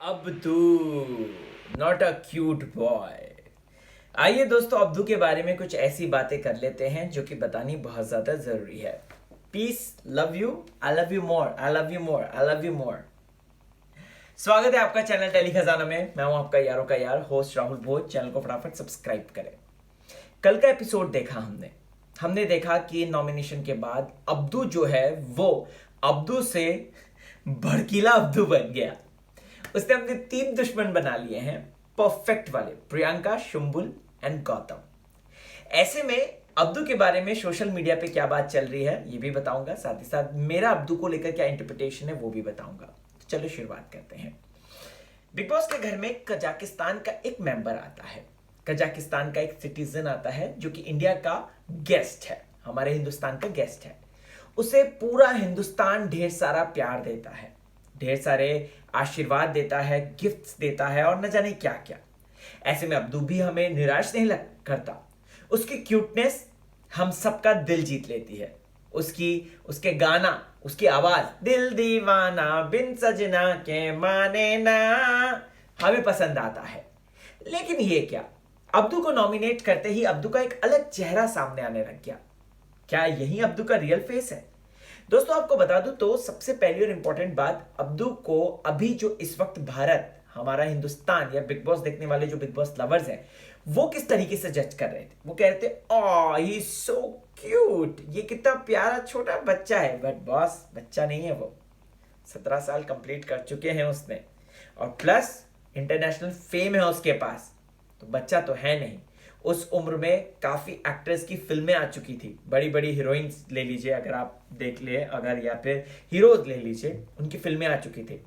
Abdu not a cute boy. आइए दोस्तों, Abdu के बारे में कुछ ऐसी बातें कर लेते हैं जो कि बतानी बहुत ज्यादा जरूरी है। Peace, love you, I love you more, I love you more, I love you more. स्वागत है आपका चैनल टेली खजाना में। मैं हूं आपका यारों का यार होस्ट राहुल भोज। चैनल को फटाफट सब्सक्राइब करें। कल का एपिसोड देखा हमने हमने देखा कि नॉमिनेशन के बाद अब्दू जो है वो अब्दू से भड़कीला अब्दू बन गया। उसने अपने 3 दुश्मन बना लिए हैं, परफेक्ट वाले, प्रियंका, शुंबुल एंड गौतम। ऐसे में अब्दू के बारे में सोशल मीडिया पे क्या बात चल रही है ये भी बताऊंगा, साथ ही साथ मेरा अब्दू को लेकर क्या इंटरप्रिटेशन है वो भी बताऊंगा। तो चलो शुरुआत करते हैं। बिग बॉस के घर में कजाकिस्तान का एक मेंबर आता है, कजाकिस्तान का एक सिटीजन आता है जो कि इंडिया का गेस्ट है, हमारे हिंदुस्तान का गेस्ट है। उसे पूरा हिंदुस्तान ढेर सारा प्यार देता है, ढेर सारे आशीर्वाद देता है, गिफ्ट्स देता है और न जाने क्या क्या। ऐसे में अब्दू भी हमें निराश नहीं लग करता। उसकी क्यूटनेस हम सबका दिल जीत लेती है। उसकी उसके गाना, उसकी आवाज, दिल दीवाना बिन सजना के माने ना, हमें पसंद आता है। लेकिन ये क्या, अब्दू को नॉमिनेट करते ही अब्दू का एक अलग चेहरा सामने आने लग गया। क्या यही अब्दू का रियल फेस है? दोस्तों आपको बता दूं तो सबसे पहली और इंपॉर्टेंट बात, अब्दू को अभी जो इस वक्त भारत, हमारा हिंदुस्तान या बिग बॉस देखने वाले जो बिग बॉस लवर्स हैं, वो किस तरीके से जज कर रहे थे। वो कह रहे थे ही सो क्यूट, ये कितना प्यारा छोटा बच्चा है। बट बॉस बच्चा नहीं है, वो 17 साल कंप्लीट कर चुके हैं उसने, और प्लस इंटरनेशनल फेम है उसके पास, तो बच्चा तो है नहीं। उस उम्र में काफी एक्ट्रेस की फिल्में आ चुकी थी, बड़ी बड़ी हीरोइंस ले लीजिए अगर आप देख ले, अगर या फिर हीरोज ले लीजिए, उनकी फिल्में आ चुकी थी।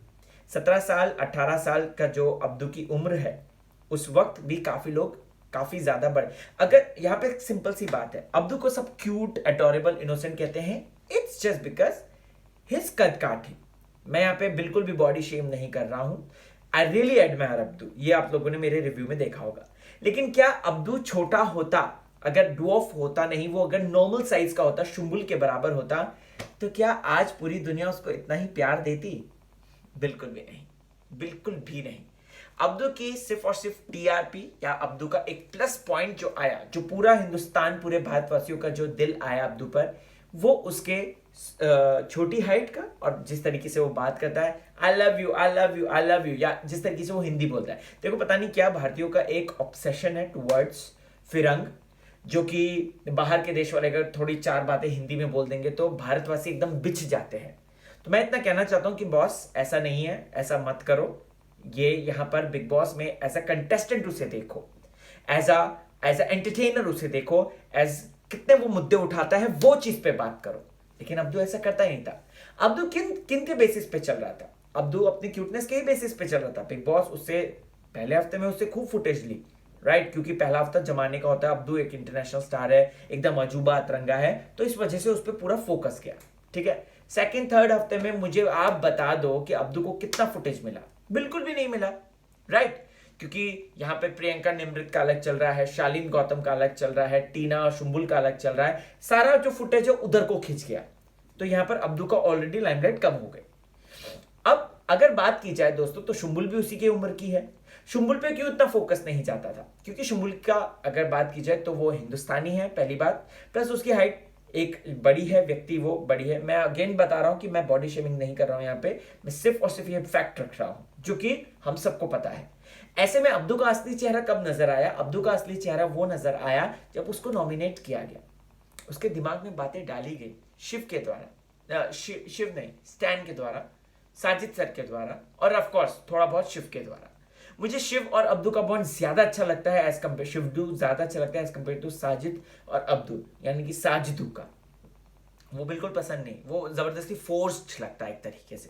17 साल 18 साल का जो अब्दू की उम्र है, उस वक्त भी काफी लोग काफी ज्यादा बड़े। अगर यहाँ पे एक सिंपल सी बात है, अब्दू को सब क्यूट, एडोरेबल, इनोसेंट कहते हैं, इट्स जस्ट बिकॉज हिज कद काठी। मैं यहाँ पे बिल्कुल भी बॉडी शेम नहीं कर रहा हूं। आई रियली एडमायर अब्दू, ये आप लोगों ने मेरे रिव्यू में देखा होगा। लेकिन क्या अब्दू छोटा होता, अगर ड्वार्फ होता नहीं, वो अगर नॉर्मल साइज का होता, शुंबुल के बराबर होता, तो क्या आज पूरी दुनिया उसको इतना ही प्यार देती? बिल्कुल भी नहीं, बिल्कुल भी नहीं। अब्दू की सिर्फ और सिर्फ टीआरपी या अब्दू का एक प्लस पॉइंट जो आया, जो पूरा हिंदुस्तान, पूरे भारतवासियों का जो दिल आया अब्दू पर, वो उसके छोटी हाइट का और जिस तरीके से वो बात करता है, आई love you, I love you, I love you, या जिस तरीके से वो हिंदी बोलता है। देखो पता नहीं क्या भारतीयों का एक ऑब्सेशन है टुवर्ड्स फिरंग, जो कि बाहर के देश वाले अगर थोड़ी चार बातें हिंदी में बोल देंगे तो भारतवासी एकदम बिछ जाते हैं। तो मैं इतना कहना चाहता हूं कि बॉस ऐसा नहीं है, ऐसा मत करो। ये यहां पर बिग बॉस में एज अ कंटेस्टेंट उसे देखो, एज अ एंटरटेनर उसे देखो, एज कितने वो मुद्दे उठाता है वो चीज पे बात करो। लेकिन अब्दू ऐसा करता ही नहीं था। अब्दू किन किन के बेसिस पे चल रहा था? अब्दू अपनी क्यूटनेस के ही बेसिस पे चल रहा था। बिग बॉस उससे पहले हफ्ते में उससे खूब फुटेज ली, राइट, क्योंकि पहला हफ्ता जमाने का होता है। अब्दू एक इंटरनेशनल स्टार है, एकदम अजूबा अतरंगा है, तो इस वजह से उस पर पूरा फोकस किया, ठीक है। सेकंड थर्ड हफ्ते में मुझे आप बता दो कि अब्दू को कितना फुटेज मिला? बिल्कुल भी नहीं मिला, राइट। क्योंकि यहाँ पे प्रियंका निमृत का अलग चल रहा है, शालीन गौतम का अलग चल रहा है, टीना और शुंबुल का अलग चल रहा है, सारा जो फुटेज है उधर को खिंच गया। तो यहाँ पर अब्दू का ऑलरेडी लाइमलाइट कम हो गई। अब अगर बात की जाए दोस्तों, तो शुंबुल भी उसी की उम्र की है। शुंबुल पे क्यों इतना फोकस नहीं जाता था? क्योंकि शुंबुल का अगर बात की जाए तो वो हिंदुस्तानी है, पहली बात, प्लस उसकी हाइट एक बड़ी है, व्यक्ति वो बड़ी है। मैं अगेन बता रहा हूं कि मैं बॉडी शेमिंग नहीं कर रहा हूं यहाँ पे, मैं सिर्फ और सिर्फ ये फैक्ट रख रहा हूं जो कि हम सबको पता है। ऐसे में अब्दू का असली चेहरा कब नजर आया? अब्दू का असली चेहरा वो नजर आया जब उसको नॉमिनेट किया गया। उसके दिमाग में बातें डाली गई शिव के द्वारा, शिव नहीं, स्टैन के द्वारा, साजिद सर के द्वारा, और ऑफ कोर्स थोड़ा बहुत शिव के द्वारा। मुझे शिव और अब्दू का बॉन्ड ज्यादा अच्छा लगता है, एज कम्पेयर शिवडू ज्यादा अच्छा लगता है एज कम्पेयर टू साजिद और अब्दू, यानी कि साजिदू का। वो बिल्कुल पसंद नहीं, वो जबरदस्ती फोर्स्ड लगता है एक तरीके से।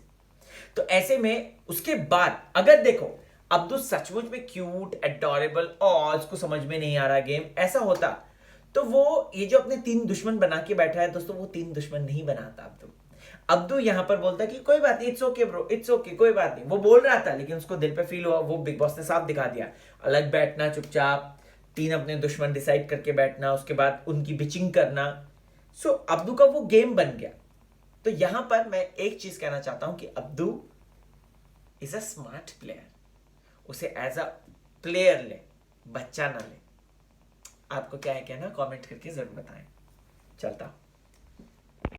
तो ऐसे में उसके बाद अगर देखो अब्दू सचमुच में क्यूट, एडोरेबल और उसको समझ में नहीं आ रहा गेम ऐसा होता, तो वो ये जो अपने 3 दुश्मन बना के बैठा है दोस्तों, वो 3 दुश्मन नहीं बनाता अब्दू। अब्दू यहां पर बोलता कि कोई बात नहीं, it's okay bro, it's okay, कोई बात नहीं। वो बोल रहा था लेकिन उसको दिल पे फील हुआ, वो बिग बॉस ने साफ दिखा दिया। अलग बैठना चुपचाप, 3 अपने दुश्मन डिसाइड करके बैठना, उसके बाद उनकी बिचिंग करना। सो अब्दू का वो गेम बन गया। तो यहां पर मैं एक चीज कहना चाहता हूं कि Abdu is a smart player, उसे एज अ प्लेयर ले, बच्चा ना ले। आपको क्या है कहना, कमेंट करके जरूर बताएं। चलता हूं।